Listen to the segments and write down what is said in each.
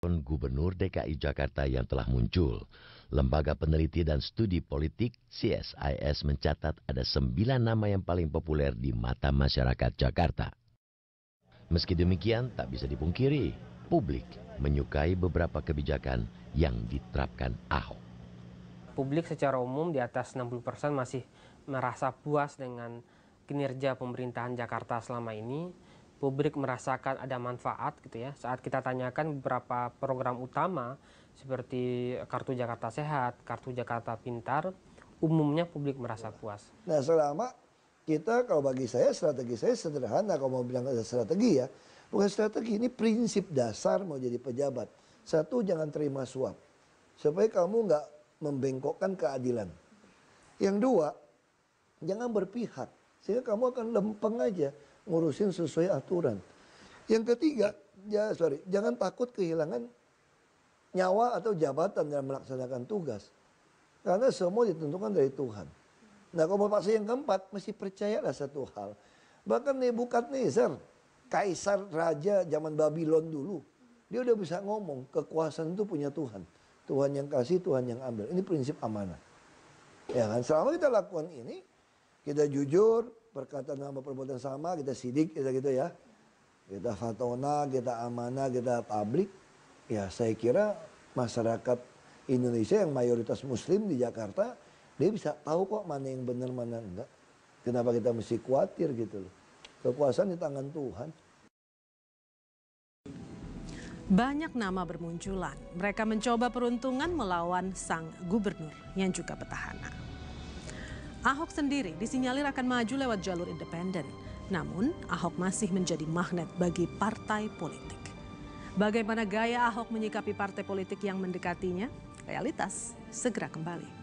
Gubernur DKI Jakarta yang telah muncul. Lembaga Peneliti dan Studi Politik CSIS mencatat ada 9 nama yang paling populer di mata masyarakat Jakarta. Meski demikian, tak bisa dipungkiri, publik menyukai beberapa kebijakan yang diterapkan Ahok. Publik secara umum di atas 60% masih merasa puas dengan kinerja pemerintahan Jakarta selama ini. Publik merasakan ada manfaat gitu ya. Saat kita tanyakan beberapa program utama seperti Kartu Jakarta Sehat, Kartu Jakarta Pintar, umumnya publik merasa puas. Nah, selama kita, kalau bagi saya strategi saya sederhana, kalau mau bilang ada strategi ya, bukan strategi, ini prinsip dasar mau jadi pejabat. Satu, jangan terima suap, supaya kamu nggak membengkokkan keadilan. Yang dua, jangan berpihak, sehingga kamu akan lempeng aja ngurusin sesuai aturan. Yang ketiga, jangan takut kehilangan nyawa atau jabatan dalam melaksanakan tugas. Karena semua ditentukan dari Tuhan. Nah, kalau Bapak saya yang keempat, mesti percayalah satu hal. Bahkan Nebukadnezar, kaisar raja zaman Babylon dulu, dia udah bisa ngomong, kekuasaan itu punya Tuhan. Tuhan yang kasih, Tuhan yang ambil. Ini prinsip amanah. Ya kan, selama kita lakukan ini, kita jujur, perkataan sama perbuatan sama, kita sidik, kita gitu ya. Kita fatona, kita amanah, kita tablik. Ya, saya kira masyarakat Indonesia yang mayoritas muslim di Jakarta, dia bisa tahu kok mana yang benar, mana enggak. Kenapa kita mesti khawatir gitu loh. Kekuasaan di tangan Tuhan. Banyak nama bermunculan. Mereka mencoba peruntungan melawan sang gubernur yang juga petahana. Ahok sendiri disinyalir akan maju lewat jalur independen. Namun, Ahok masih menjadi magnet bagi partai politik. Bagaimana gaya Ahok menyikapi partai politik yang mendekatinya? Realitas segera kembali.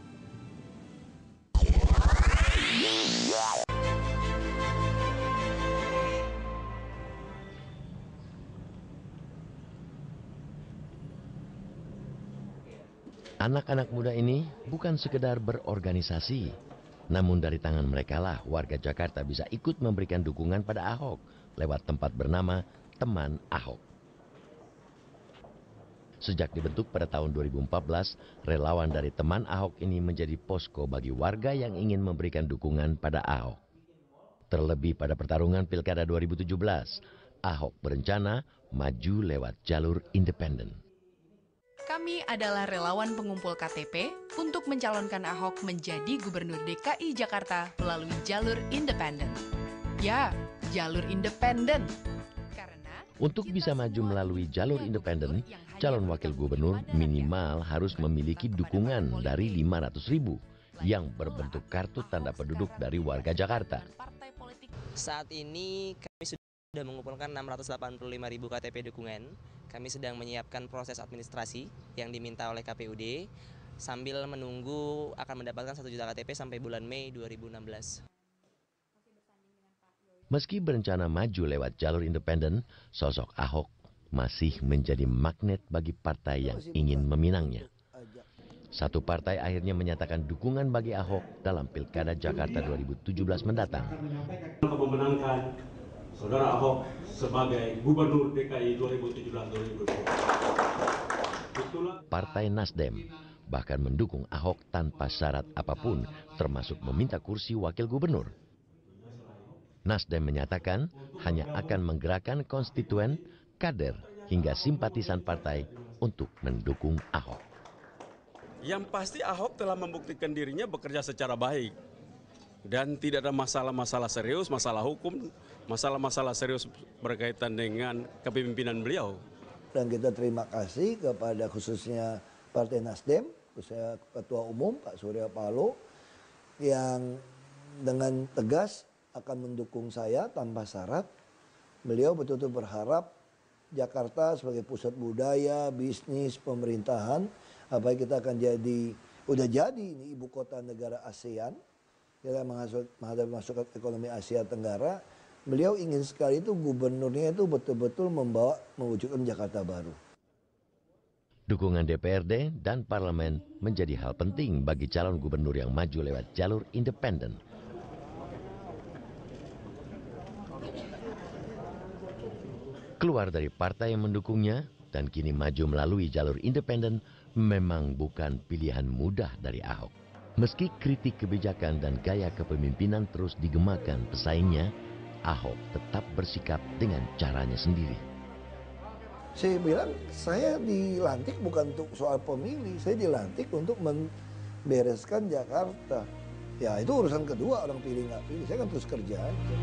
Anak-anak muda ini bukan sekedar berorganisasi, namun dari tangan mereka lah warga Jakarta bisa ikut memberikan dukungan pada Ahok lewat tempat bernama Teman Ahok. Sejak dibentuk pada tahun 2014, relawan dari Teman Ahok ini menjadi posko bagi warga yang ingin memberikan dukungan pada Ahok. Terlebih pada pertarungan Pilkada 2017, Ahok berencana maju lewat jalur independen. Kami adalah relawan pengumpul KTP untuk mencalonkan Ahok menjadi Gubernur DKI Jakarta melalui jalur independen. Ya, jalur independen. Untuk bisa maju melalui jalur independen, calon wakil gubernur minimal harus memiliki dukungan dari 500.000 yang berbentuk kartu tanda penduduk dari warga Jakarta. Saat ini kami sudah mengumpulkan 685.000 KTP dukungan. Kami sedang menyiapkan proses administrasi yang diminta oleh KPUD sambil menunggu akan mendapatkan 1 juta KTP sampai bulan Mei 2016. Meski berencana maju lewat jalur independen, sosok Ahok masih menjadi magnet bagi partai yang ingin meminangnya. Satu partai akhirnya menyatakan dukungan bagi Ahok dalam Pilkada Jakarta 2017 mendatang. Memenangkan Saudara Ahok sebagai Gubernur DKI 2017-2020. Partai Nasdem bahkan mendukung Ahok tanpa syarat apapun, termasuk meminta kursi wakil gubernur. Nasdem menyatakan hanya akan menggerakkan konstituen, kader, hingga simpatisan partai untuk mendukung Ahok. Yang pasti Ahok telah membuktikan dirinya bekerja secara baik. Dan tidak ada masalah-masalah serius, masalah hukum, masalah-masalah serius berkaitan dengan kepemimpinan beliau. Dan kita terima kasih kepada khususnya Partai Nasdem, khususnya Ketua Umum Pak Surya Paloh, yang dengan tegas akan mendukung saya tanpa syarat. Beliau betul-betul berharap Jakarta sebagai pusat budaya, bisnis, pemerintahan, apalagi kita akan udah jadi ini ibu kota negara ASEAN. Kita menghadapi masuk ke ekonomi Asia Tenggara, beliau ingin sekali itu gubernurnya itu betul-betul mewujudkan Jakarta baru. Dukungan DPRD dan parlemen menjadi hal penting bagi calon gubernur yang maju lewat jalur independen. Keluar dari partai yang mendukungnya, dan kini maju melalui jalur independen memang bukan pilihan mudah dari Ahok. Meski kritik kebijakan dan gaya kepemimpinan terus digemakan pesaingnya, Ahok tetap bersikap dengan caranya sendiri. Saya bilang, saya dilantik bukan untuk soal pemilih, saya dilantik untuk membereskan Jakarta. Ya itu urusan kedua, orang pilih nggak pilih, saya kan terus kerja aja.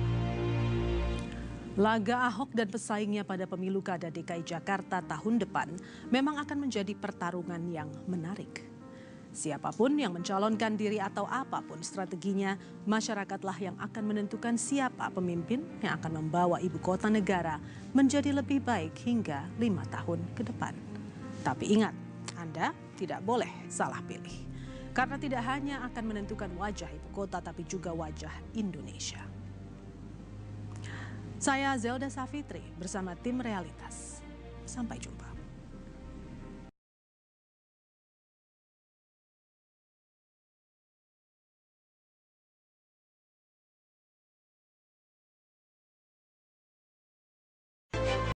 Laga Ahok dan pesaingnya pada pemilu kada DKI Jakarta tahun depan memang akan menjadi pertarungan yang menarik. Siapapun yang mencalonkan diri atau apapun strateginya, masyarakatlah yang akan menentukan siapa pemimpin yang akan membawa ibu kota negara menjadi lebih baik hingga 5 tahun ke depan. Tapi ingat, Anda tidak boleh salah pilih. Karena tidak hanya akan menentukan wajah ibu kota tapi juga wajah Indonesia. Saya Zelda Safitri bersama tim Realitas. Sampai jumpa.